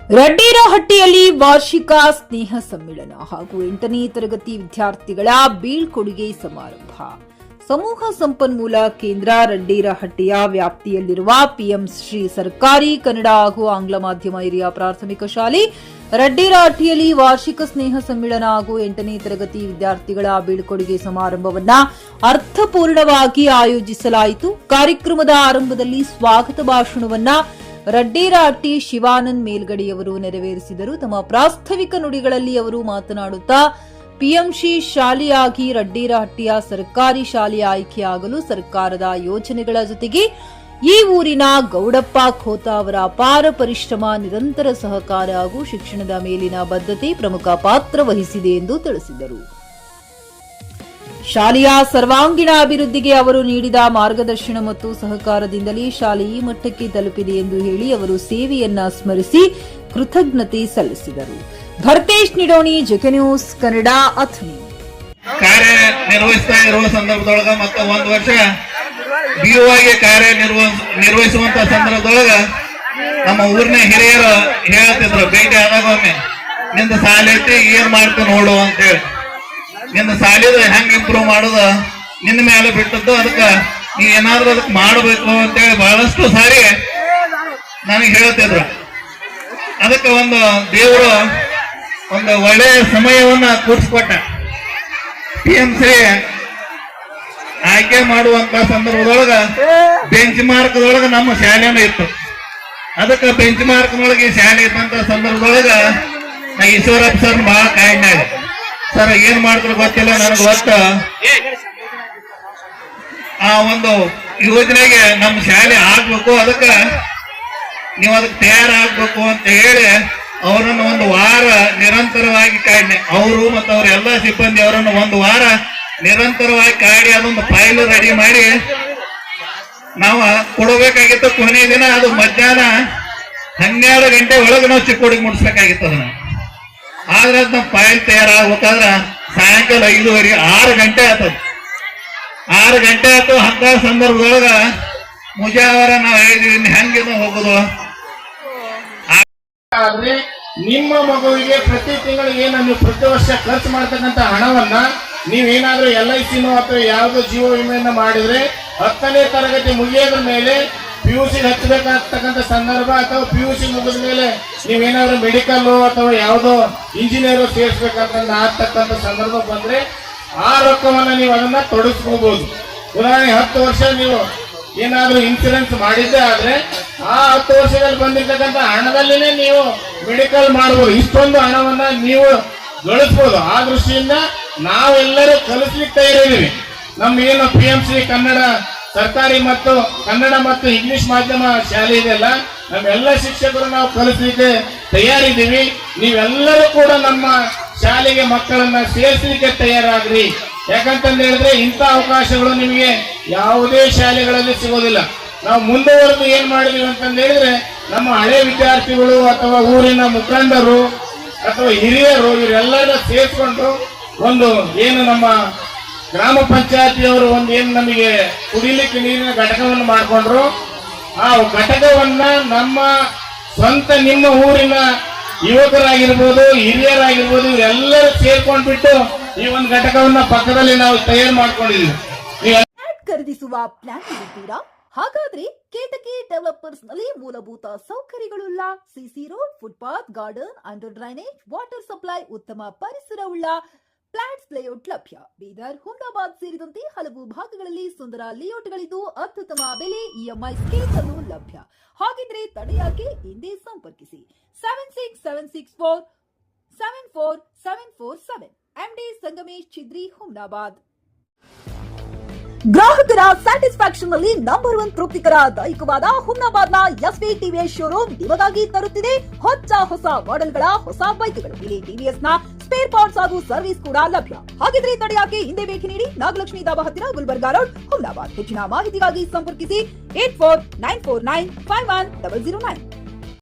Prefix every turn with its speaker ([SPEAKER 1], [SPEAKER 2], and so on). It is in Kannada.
[SPEAKER 1] ರಡ್ಡೇರಹಟ್ಟಿಯಲ್ಲಿ ವಾರ್ಷಿಕ ಸ್ನೇಹ ಸಮ್ಮೇಳನ ಹಾಗೂ 8ನೇ ತರಗತಿ ವಿದ್ಯಾರ್ಥಿಗಳ ಬೀಳ್ಕೊಡುಗೆ ಸಮಾರಂಭ. ಸಮೂಹ ಸಂಪನ್ಮೂಲ ಕೇಂದ್ರ ರಡ್ಡೇರಹಟ್ಟಿಯ ವ್ಯಾಪ್ತಿಯಲ್ಲಿರುವ ಪಿಎಂಶ್ರೀ ಸರ್ಕಾರಿ ಕನ್ನಡ ಹಾಗೂ ಆಂಗ್ಲ ಮಾಧ್ಯಮ ಹಿರಿಯ ಪ್ರಾಥಮಿಕ ಶಾಲೆ ರಡ್ಡೇರಹಟ್ಟಿಯಲ್ಲಿ ವಾರ್ಷಿಕ ಸ್ನೇಹ ಸಮ್ಮೇಳನ ಹಾಗೂ 8ನೇ ತರಗತಿ ವಿದ್ಯಾರ್ಥಿಗಳ ಬೀಳ್ಕೊಡುಗೆ ಸಮಾರಂಭವನ್ನು ಅರ್ಥಪೂರ್ಣವಾಗಿ ಆಯೋಜಿಸಲಾಯಿತು. ಕಾರ್ಯಕ್ರಮದ ಆರಂಭದಲ್ಲಿ ಸ್ವಾಗತ ಭಾಷಣವನ್ನು ರಡ್ಡೇರಹಟ್ಟಿ ಶಿವಾನಂದ್ ಮೇಲ್ಗಡೆಯವರು ನೆರವೇರಿಸಿದರು. ತಮ್ಮ ಪ್ರಾಸ್ತಾವಿಕ ನುಡಿಗಳಲ್ಲಿ ಅವರು ಮಾತನಾಡುತ್ತಾ ಪಿಎಂಶ್ರೀ ಶಾಲೆಯಾಗಿ ರಡ್ಡೇರಹಟ್ಟಿಯ ಸರ್ಕಾರಿ ಶಾಲೆ ಆಯ್ಕೆಯಾಗಲು ಸರ್ಕಾರದ ಯೋಜನೆಗಳ ಜೊತೆಗೆ ಈ ಊರಿನ ಗೌಡಪ್ಪ ಖೋತ ಅವರ ಅಪಾರ ಪರಿಶ್ರಮ, ನಿರಂತರ ಸಹಕಾರ ಹಾಗೂ ಶಿಕ್ಷಣದ ಮೇಲಿನ ಬದ್ಧತೆ ಪ್ರಮುಖ ಪಾತ್ರ ವಹಿಸಿದೆ ಎಂದು ತಿಳಿಸಿದರು. ಶಾಲೆಯ ಸರ್ವಾಂಗೀಣ ಅಭಿವೃದ್ಧಿಗೆ ಅವರು ನೀಡಿದ ಮಾರ್ಗದರ್ಶನ ಮತ್ತು ಸಹಕಾರದಿಂದಲೇ ಶಾಲೆ ಈ ಮಟ್ಟಕ್ಕೆ ತಲುಪಿದೆ ಎಂದು ಹೇಳಿ ಅವರು ಸೇವೆಯನ್ನ ಸ್ಮರಿಸಿ ಕೃತಜ್ಞತೆ ಸಲ್ಲಿಸಿದರು. Bharatesh Nidoni, JK news Kannada, Athani.
[SPEAKER 2] ಕಾರ್ಯ ನಿರ್ವಹಿಸ್ತಾ ಇರುವ ಸಂದರ್ಭದೊಳಗ ಮತ್ತು ಒಂದು ವರ್ಷ ಬಿಯುವಾಗಿ ಕಾರ್ಯ ನಿರ್ವಹಿಸುವಂತ ಸಂದರ್ಭದೊಳಗ ನಮ್ಮ ಊರಿನ ಹಿರಿಯರು ಹೇಳ್ತಿದ್ರು, ಭೇಟಿ ಆದಾಗ ಒಮ್ಮೆ ನಿಂದ ಸಾಲ ಐತಿ, ಏನ್ ಮಾಡ್ತೀನಿ ನೋಡು ಅಂತೇಳಿ, ನಿನ್ನ ಸಾಲಿದ ಹೆಂಗ್ ಇಂಪ್ರೂವ್ ಮಾಡೋದ ನಿನ್ನ ಮೇಲೆ ಬಿಟ್ಟದ್ದು, ಅದಕ್ಕೆ ನೀ ಏನಾದ್ರೂ ಅದಕ್ಕೆ ಮಾಡಬೇಕು ಅಂತೇಳಿ ಬಹಳಷ್ಟು ಸಾರಿ ನನಗೆ ಹೇಳ್ತಿದ್ರು. ಅದಕ್ಕೆ ಒಂದು ದೇವರು ಒಂದು ಒಳ್ಳೆಯ ಸಮಯವನ್ನ ಕೂಡಿಸ್ಕೊಟ್ಟ. ಪಿಎಂಶ್ರೀ ಆಯ್ಕೆ ಮಾಡುವಂತ ಸಂದರ್ಭದೊಳಗ ಬೆಂಚ್ ಮಾರ್ಕ್ದೊಳಗ ನಮ್ಮ ಶಾಲೆನೂ ಇತ್ತು. ಅದಕ್ಕೆ ಬೆಂಚ್ ಮಾರ್ಕ್ನೊಳಗೆ ಶಾಲೆ ಇದ್ದಂತ ಸಂದರ್ಭದೊಳಗ ನಾ ಈಶ್ವರಪ್ಪ ಸರ್ ಬಹಳ ಕಾಯಿಲೆ ಸರ್ ಏನ್ ಮಾಡ್ತಾರೆ ಗೊತ್ತಿಲ್ಲ, ನನಗೆ ಗೊತ್ತ ಆ ಒಂದು ಯೋಜನೆಗೆ ನಮ್ಮ ಶಾಲೆ ಆಗ್ಬೇಕು, ಅದಕ್ಕೆ ನೀವು ಅದಕ್ಕೆ ತಯಾರಾಗ್ಬೇಕು ಅಂತ ಹೇಳಿ ಅವರನ್ನು ಒಂದು ವಾರ ನಿರಂತರವಾಗಿ ಕಾಯ್ದೆ. ಅವರು ಮತ್ತು ಅವ್ರ ಎಲ್ಲ ಸಿಬ್ಬಂದಿ ಅವರನ್ನು ಒಂದು ವಾರ ನಿರಂತರವಾಗಿ ಕಾಡಿ ಅದೊಂದು ಫೈಲ್ ರೆಡಿ ಮಾಡಿ ನಾವು ಕೊಡಬೇಕಾಗಿತ್ತು. ಕೊನೆಯ ದಿನ ಅದು ಮಧ್ಯಾಹ್ನ 12 ಗಂಟೆ ಒಳಗೆ ನಾವು ಚಿಕ್ಕೋಡಿಗೆ ಮುಡಿಸ್ಬೇಕಾಗಿತ್ತು. ಅದನ್ನ ಆದ್ರೆ ಅದ್ ನಮ್ಮ ಫೈಲ್ ತಯಾರಾಗ್ಬೇಕಾದ್ರ ಸಾಯಂಕಾಲ 5:30 6 ಗಂಟೆ ಆತದ. 6 ಗಂಟೆ ಆಯ್ತು. ಅಂತ ಸಂದರ್ಭದೊಳಗ ಮುಜಾವರ ನಾವು ಹೇಳಿದ್ವಿ ಹೆಂಗಿದ ಹೋಗುದು.
[SPEAKER 3] ಆದ್ರೆ ನಿಮ್ಮ ಮಗುವಿಗೆ ಪ್ರತಿ ತಿಂಗಳಿಗೆ ನೀವು ಪ್ರತಿ ವರ್ಷ ಖರ್ಚು ಮಾಡ್ತಕ್ಕಂಥ ಹಣವನ್ನ ನೀವೇನಾದ್ರೂ LICನೋ ಅಥವಾ ಯಾವುದೋ ಜೀವ ವಿಮೆಯನ್ನ ಮಾಡಿದ್ರೆ 10ನೇ ತರಗತಿ ಮುಗಿಯೋದ್ರ ಮೇಲೆ PUC ಹಚ್ಚಬೇಕಾಗ್ತಕ್ಕಂಥ ಸಂದರ್ಭ ಅಥವಾ PUC ಮುಗಿದ ಮೇಲೆ ನೀವೇನಾದ್ರೂ ಮೆಡಿಕಲ್ ಅಥವಾ ಯಾವುದೋ ಇಂಜಿನಿಯರ್ ಸೇರಿಸ್ಬೇಕಂತ ಆಗ್ತಕ್ಕಂಥ ಸಂದರ್ಭ ಬಂದ್ರೆ ಆ ರೊಕ್ಕವನ್ನ ನೀವು ಅದನ್ನ ತೊಡಗಿಸ್ಕೋಬಹುದು. ಉದಾಹರಣೆ 10 ವರ್ಷ ನೀವು ಏನಾದ್ರೂ ಇನ್ಸೂರೆನ್ಸ್ ಮಾಡಿದ್ದೆ ಆದ್ರೆ ಆ 10 ವರ್ಷದಲ್ಲಿ ಬಂದಿರ್ತಕ್ಕಂಥ ಹಣದಲ್ಲಿನೇ ನೀವು ಮೆಡಿಕಲ್ ಮಾಡಬಹುದು. ಇಷ್ಟೊಂದು ಹಣವನ್ನ ನೀವು ಗಳಿಸಬಹುದು. ಆ ದೃಷ್ಟಿಯಿಂದ ನಾವೆಲ್ಲರೂ ಕಲಿಸ್ಲಿಕ್ಕೆ ತಯಾರಿದ್ದೀವಿ. ನಮ್ಮ ಏನು ಪಿಎಂಶ್ರೀ ಕನ್ನಡ ಸರ್ಕಾರಿ ಮತ್ತು ಕನ್ನಡ ಮತ್ತು ಇಂಗ್ಲಿಷ್ ಮಾಧ್ಯಮ ಶಾಲೆ ಇದೆಯಲ್ಲ, ನಮ್ಮೆಲ್ಲ ಶಿಕ್ಷಕರು ನಾವು ಕಲಿಸ್ಲಿಕ್ಕೆ ತಯಾರಿದ್ದೀವಿ. ನೀವೆಲ್ಲರೂ ಕೂಡ ನಮ್ಮ ಶಾಲೆಗೆ ಮಕ್ಕಳನ್ನ ಸೇರಿಸಲಿಕ್ಕೆ ತಯಾರಾಗ್ರಿ. ಯಾಕಂತಂದು ಹೇಳಿದ್ರೆ ಇಂಥ ಅವಕಾಶಗಳು ನಿಮಗೆ ಯಾವುದೇ ಶಾಲೆಗಳಲ್ಲಿ ಸಿಗೋದಿಲ್ಲ. ನಾವು ಮುಂದುವರೆದು ಏನ್ ಮಾಡಿದೀವಿ ಅಂತಂದು ಹೇಳಿದ್ರೆ ನಮ್ಮ ಹಳೆ ವಿದ್ಯಾರ್ಥಿಗಳು ಅಥವಾ ಊರಿನ ಮುಖಂಡರು ಅಥವಾ ಹಿರಿಯರು ಇವರೆಲ್ಲರ ಸೇರಿಸ್ಕೊಂಡು ಒಂದು ಏನು ನಮ್ಮ ಗ್ರಾಮ ಪಂಚಾಯತಿಯವರು ಒಂದು ಏನು ನಮಗೆ ಕುಡಿಲಿಕ್ಕೆ ನೀರಿನ ಘಟಕವನ್ನು ಮಾಡಿಕೊಂಡ್ರು. ಆ ಘಟಕವನ್ನ ನಮ್ಮ ಸ್ವಂತ ನಿಮ್ಮ ಊರಿನ ಯುವಕರಾಗಿರ್ಬೋದು, ಹಿರಿಯರಾಗಿರ್ಬೋದು, ಇವರೆಲ್ಲರೂ ಸೇರ್ಕೊಂಡ್ಬಿಟ್ಟು ಈ ಒಂದು ಘಟಕವನ್ನ ಪಕ್ಕದಲ್ಲಿ ನಾವು ತಯಾರು ಮಾಡ್ಕೊಂಡಿದ್ದೀವಿ.
[SPEAKER 1] ಖರೀದಿಸುವ ಪ್ಲಾನ್ ಇರುತ್ತೀರಾ? ಹಾಗಾದ್ರೆ ಕೇತಕಿ ಡೆವಲಪರ್ಸ್ ನಲ್ಲಿ ಮೂಲಭೂತ ಸೌಕರ್ಯಗಳುಳ್ಳ CC road, footpath, garden, under drainage, water supply, ಉತ್ತಮ ಪರಿಸರವುಳ್ಳ ಫ್ಲಾಟ್ಸ್ ಲೇಔಟ್ ಲಭ್ಯ. ಬೀದರ್, ಹುಮ್ನಾಬಾದ್ ಸೇರಿದಂತೆ ಹಲವು ಭಾಗಗಳಲ್ಲಿ ಸುಂದರ ಲೇಔಟ್ಗಳಿದ್ದು ಅತ್ಯುತ್ತಮ ಬೆಲೆ, EMI ಸ್ಕೀಮ್ಸ್ ಅನ್ನು ಲಭ್ಯ. ಹಾಗಿದ್ರೆ ತಡೆಯಾಕೆ ಹಿಂದೆ ಸಂಪರ್ಕಿಸಿ 7676474747 MD ಸಂಗಮೇಶ್ ಚಿದ್ರಿ, ಹುಮ್ನಾಬಾದ್. ಗ್ರಾಹಕರ ಸ್ಯಾಟಿಸ್ಫ್ಯಾಕ್ಷನ್ ನಲ್ಲಿ ನಂಬರ್ 1 ತೃಪ್ತಿಕರ ದೈಹಿಕವಾದ ಹುಮ್ನಾಬಾದ್ನ SV TVS ಶೋರೂಮ್ ನಿಮಗಾಗಿ ತರುತ್ತಿದೆ ಹೊಸ ಮಾಡೆಲ್ಗಳ ಹೊಸ ಬೈಕ್ಗಳು. ಇಲ್ಲಿ TVS ನ ಸ್ಪೇರ್ ಪಾರ್ಟ್ಸ್ ಹಾಗೂ ಸರ್ವಿಸ್ ಕೂಡ ಲಭ್ಯ. ಹಾಗಿದ್ರೆ ತಡೆಯಾಕೆ ಹಿಂದೆ ಭೇಟಿ ನೀಡಿ ನಾಗಲಕ್ಷ್ಮಿ ದಾಬಾ ಹತ್ತಿರ, ಗುಲ್ಬರ್ಗಾ ರೋಡ್, ಹುಮ್ನಾಬಾದ್. ಹೆಚ್ಚಿನ ಮಾಹಿತಿಗಾಗಿ ಸಂಪರ್ಕಿಸಿ 8494951009.